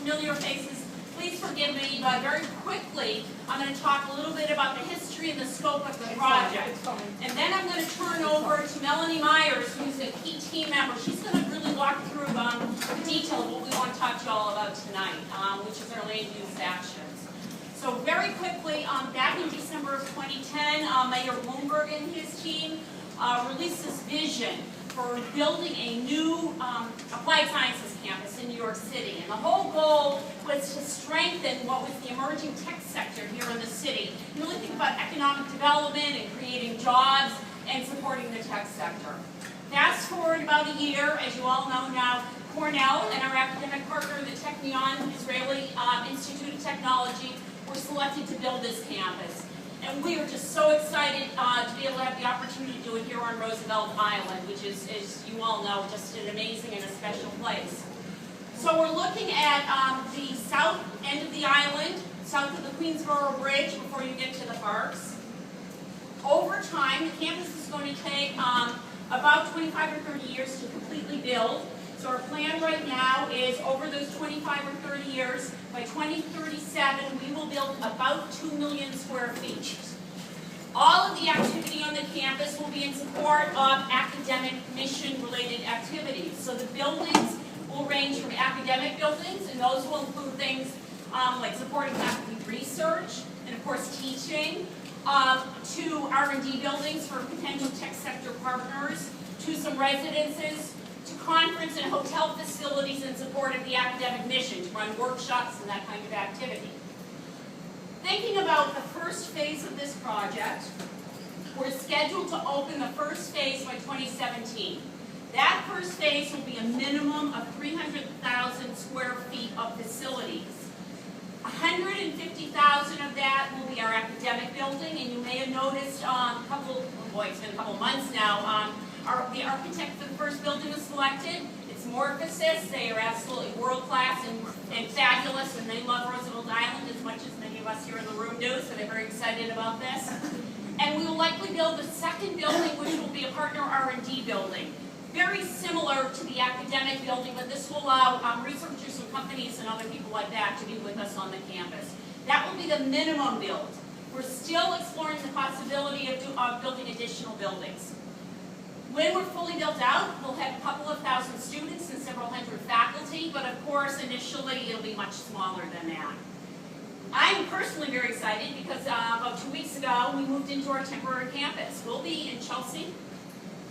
familiar faces, please forgive me, but very quickly, I'm going to talk a little bit about the history and the scope of the project. And then I'm going to turn over to Melanie Myers, who's a key team member. She's going to really walk through the detail of what we want to talk to you all about tonight, which is our land use actions. So very quickly, back in December of 2010, Mayor Bloomberg and his team released this vision for building a new applied sciences campus in New York City. And the whole goal was to strengthen what was the emerging tech sector here in the city. And really think about economic development and creating jobs and supporting the tech sector. Fast forward about a year, as you all know now, Cornell and our academic partner, the Technion Israeli Institute of Technology, were selected to build this campus. And we are just so excited to be able to have the opportunity to do it here on Roosevelt Island, which is, as you all know, just an amazing and a special place. So we're looking at the south end of the island, south of the Queensboro Bridge, before you get to the parks. Over time, the campus is going to take about 25 or 30 years to completely build. So our plan right now is over those 25 or 30 years, by 2037, we will build about 2 million square feet. All of the activity on the campus will be in support of academic mission-related activities. So the buildings will range from academic buildings, and those will include things like supporting faculty research, and of course teaching, to R&D buildings for potential tech sector partners, to some residences, to conference and hotel facilities in support of the academic mission, to run workshops and that kind of activity. Thinking about the first phase of this project, we're scheduled to open the first phase by 2017. That first phase will be a minimum of 300,000 square feet of facilities. 150,000 of that will be our academic building, and you may have noticed it's been a couple months now, the architect for the first building was selected. It's Morphosis. They are absolutely world-class and fabulous, and they love Roosevelt Island as much as many of us here in the room do, so they're very excited about this. And we will likely build a second building, which will be a partner R&D building. Very similar to the academic building, but this will allow researchers and companies and other people like that to be with us on the campus. That will be the minimum build. We're still exploring the possibility of building additional buildings. When we're fully built out, we'll have a couple of thousand students and several hundred faculty, but of course, initially, it'll be much smaller than that. I'm personally very excited because about 2 weeks ago, we moved into our temporary campus. We'll be in Chelsea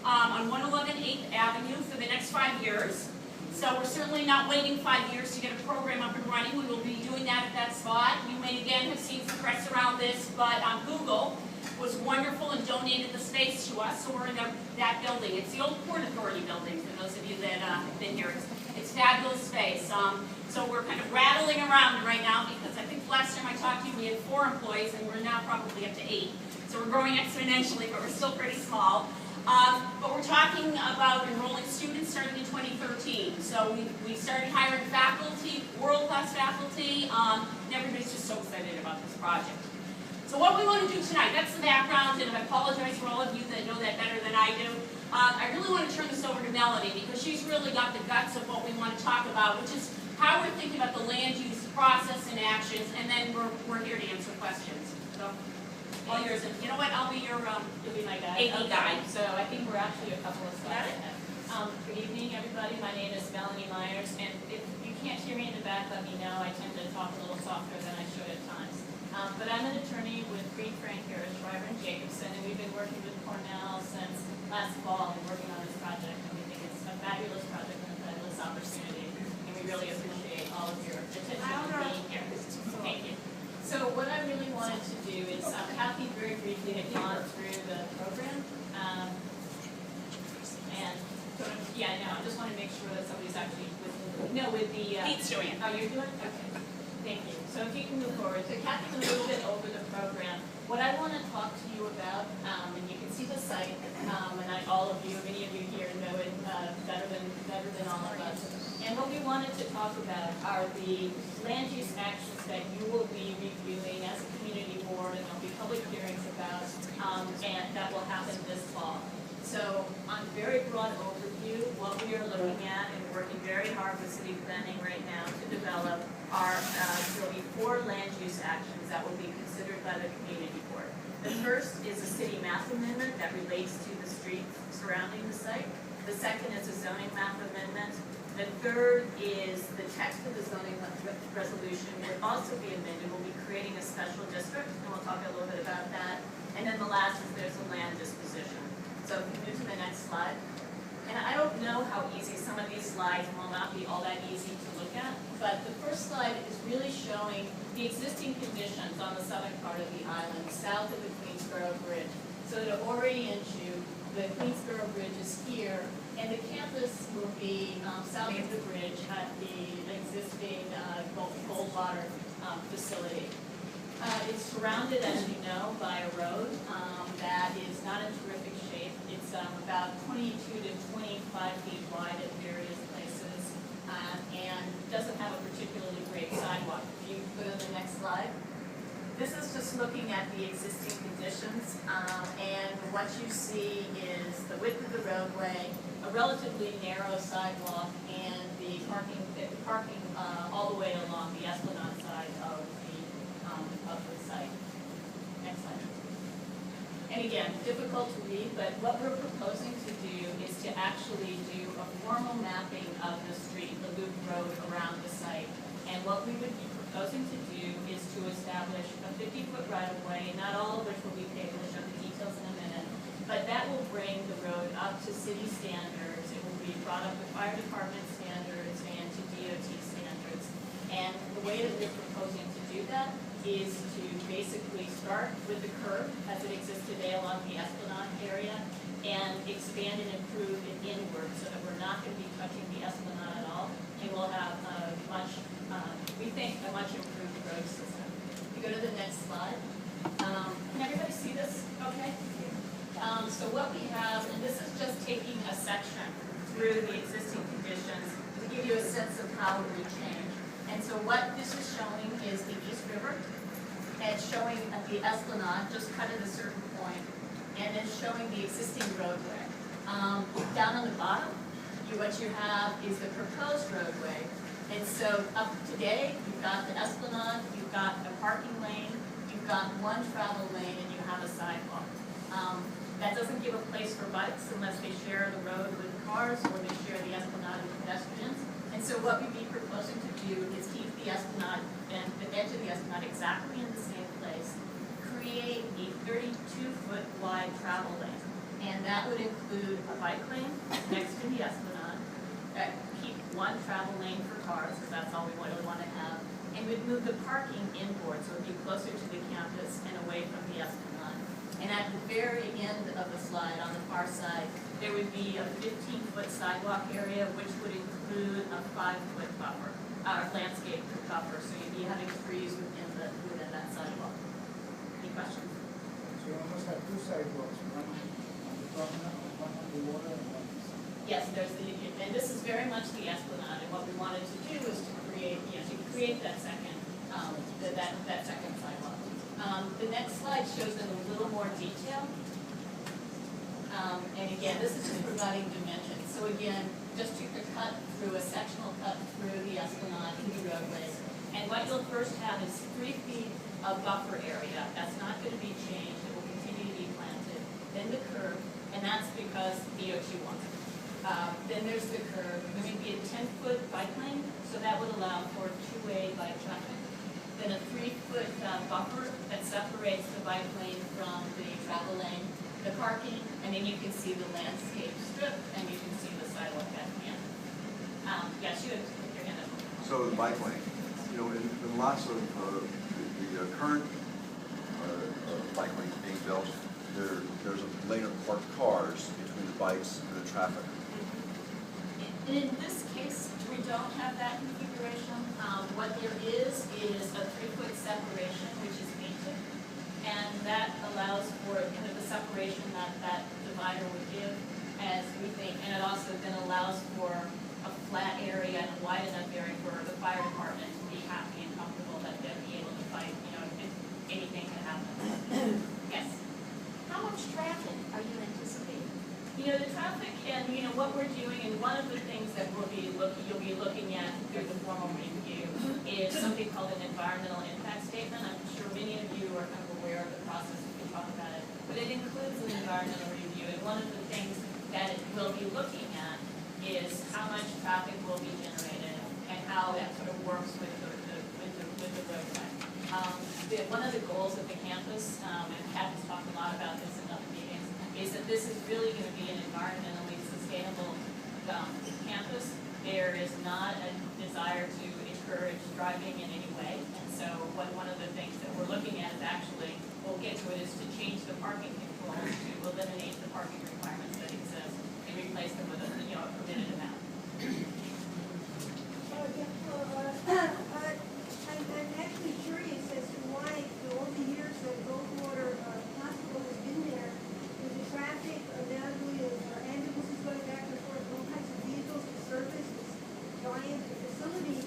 on 111 8th Avenue for the next 5 years. So we're certainly not waiting 5 years to get a program up and running. We will be doing that at that spot. You may again have seen some press around this, but Google was wonderful and donated the space to us, so we're in that building. It's the old Port Authority building, for those of you that have been here. It's fabulous space. So we're kind of rattling around right now because I think last time I talked to you, we had 4 employees, and we're now probably up to 8. So we're growing exponentially, but we're still pretty small. But we're talking about enrolling students starting in 2013. So we started hiring faculty, world-class faculty, and everybody's just so excited about this project. So what we want to do tonight, that's the background, and I apologize for all of you that know that better than I do. I really want to turn this over to Melanie because she's really got the guts of what we want to talk about, which is how we're thinking about the land use process and actions, and then we're here to answer questions. So, all yours. And you know what? I'll be your you'll be my guide. AD guide. So I think we're actually a couple of slides ahead. Good evening, everybody. My name is Melanie Myers, and if you can't hear me in the back, let me know. I tend to talk a little softer than I should at times. But I'm an attorney with Frank Harris, Schreiber & Jacobson, and we've been working with Cornell since last fall and working on this project. And we think it's a fabulous project and a fabulous opportunity. And we really appreciate all of your attention and being here. Thank you. So what I really wanted to do is, Cathy very briefly had gone through the program. I just want to make sure that somebody's actually with the... Pete's doing it. Oh, you're doing it? Okay. Thank you. So if you can move forward. So Cathy went a little bit over the program. What I want to talk to you about, and you can see the site, and all of you, many of you here know it better than all of us. And what we wanted to talk about are the land use actions that you will be reviewing as a community board, and there'll be public hearings about, and that will happen this fall. So on very broad overview, what we are looking at, and we're working very hard with city planning right now to develop there'll be 4 land use actions that will be considered by the community board. The first is a city map amendment that relates to the streets surrounding the site. The second is a zoning map amendment. The third is the text of the zoning resolution will also be amended. We'll be creating a special district, and we'll talk a little bit about that. And then the last is there's a land disposition. So if we move to the next slide. And I don't know how easy, some of these slides will not be all that easy to look at, but the first slide is really showing the existing conditions on the southern part of the island, south of the Queensboro Bridge. So to orient you, the Queensboro Bridge is here, and the campus will be south of the bridge at the existing Goldwater facility. It's surrounded, as you know, by a road that is not in terrific shape. It's about 22 to 25 feet wide at various places and doesn't have a particularly great sidewalk. If you go to the next slide. This is just looking at the existing conditions, and what you see is the width of the roadway, a relatively narrow sidewalk, and the parking all the way along the Esplanade side of the site. Next slide. And again, difficult to read, but what we're proposing to do is to actually do a formal mapping of the street, the loop road around the site. And what we would be proposing to do is to establish a 50-foot right-of-way, not all of which will be paved. We'll show the details in a minute. But that will bring the road up to city standards. It will be brought up to fire department standards and to DOT standards. And the way that we're proposing to do that is to basically start with the curb as it exists today along the Esplanade area and expand and improve it inward so that we're not going to be touching the Esplanade at all. And we'll have a much, we think, a much improved road system. If you go to the next slide. Can everybody see this okay? So what we have, and this is just taking a section through the existing conditions to give you a sense of how it would change. And so what this is showing is the East River. It's showing the Esplanade just cut at a certain point, and it's showing the existing roadway. Down on the bottom, what you have is the proposed roadway. And so up today, you've got the Esplanade, you've got a parking lane, you've got one travel lane, and you have a sidewalk. That doesn't give a place for bikes unless they share the road with cars or they share the Esplanade with pedestrians. And so what we'd be proposing to do is keep the Esplanade and the edge of the Esplanade exactly in the same place, create a 32-foot wide travel lane. And that would include a bike lane next to the Esplanade, keep one travel lane for cars, because that's all we really want to have, and we'd move the parking inboard, so it would be closer to the campus and away from the Esplanade. And at the very end of the slide, on the far side, there would be a 15-foot sidewalk area, which would include a 5-foot buffer, landscape buffer, so you'd be having trees within that sidewalk. Any questions? So you almost have 2 sidewalks, one on the promenade, one on the water, and one on the side. Yes, and this is very much the Esplanade, and what we wanted to do was to create that second, that second sidewalk. The next slide shows them a little more detail. And again, this is just providing dimensions. So again, just took a sectional cut through the Esplanade in the roadways. And what you'll first have is 3 feet of buffer area. That's not going to be changed. It will continue to be planted. Then the curb, and that's because DOT wants it. Then there's the curb. There would be a 10-foot bike lane, so that would allow for 2-way bike traffic. Then a 3-foot buffer that separates the bike lane from the travel lane, the parking, and then you can see the landscape strip, and you can see the sidewalk at the end. Yes, you have your hand up. So the bike lane, in lots of the current bike lanes being built, there's a lane of parked cars between the bikes and the traffic. In this case, we don't have that configuration. What there is a 3-foot separation, which is painted, and that allows for kind of the separation that divider would give, as we think, and it also then allows for a flat area and a wide enough area for the fire department to be happy and comfortable that they'll be able to fight, if anything can happen. Yes? How much traffic are you anticipating? The traffic and, what we're doing, and one of the things that you'll be looking at through the formal review is some something called an environmental impact statement. I'm sure many of you are kind of aware of the process, we can talk about it. But it includes an environmental review, and one of the things that it will be looking at is how much traffic will be generated and how that sort of works with the roadway. One of the goals of the campus, and Kathy's talked a lot about this in other meetings, is that this is really going to be an environmentally sustainable campus. There is not a desire to encourage driving in any way, and so one of the things that we're looking at is actually, we'll get to it, is to change the parking controls to eliminate the parking requirements that exist and replace them with a permitted amount. I'm actually curious as to why, for all the years that Goldwater Hospital has been there, with the traffic, undoubtedly, ambulances going back and forth, all kinds of vehicles to service this giant facility,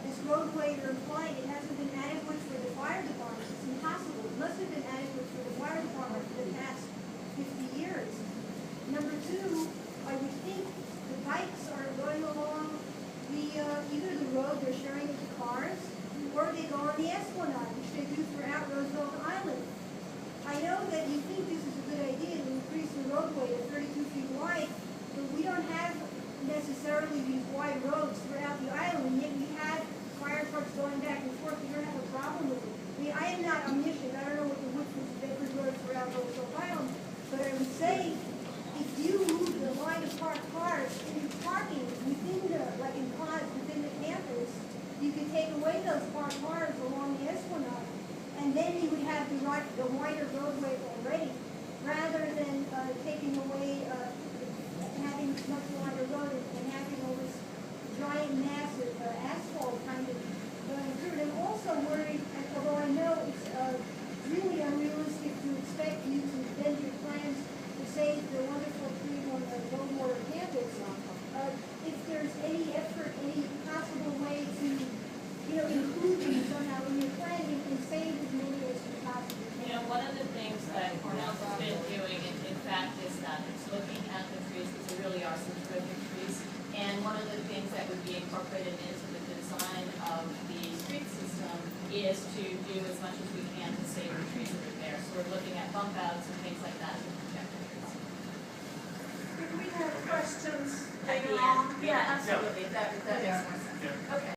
this roadway you're implying, it hasn't been adequate for the fire department. It's impossible. It must have been adequate for the fire department for the past 50 years. Number two, I would think the bikes are going along either the road, they're sharing it to cars, or they go on the Esplanade, which they do throughout Roosevelt Island. I know that you think this is a good idea to increase the roadway to 32 feet wide, but we don't have necessarily these wide roads throughout the island, and yet we have fire trucks going back and forth. We don't have a problem with it. I mean, I am not omniscient. I don't know what the width of the Bedford Road throughout Roosevelt Island, but I would say if you move the line of parked cars into parking within like in pods within the campus, you could take away those parked cars along the Esplanade, and then you would have the wider roadway already, rather than taking away, having much wider road and having all this giant massive asphalt kind of going through. And I'm also worried, although I know it's really unrealistic to expect you to bend your plans to save the wonderful tree on the Goldwater campus, if there's any effort, any possible way to, include them somehow in your planning and save as many as you possibly can. One of the things that Cornell's been doing, in fact, is that it's looking at the trees, because there really are some terrific trees. And one of the things that would be incorporated into the design of the street system is to do as much as we can to save the trees that are there. So we're looking at bump outs and things like that to protect the trees. Did we have questions At the later end. on? Yeah, absolutely. That makes more sense. Yeah. Okay.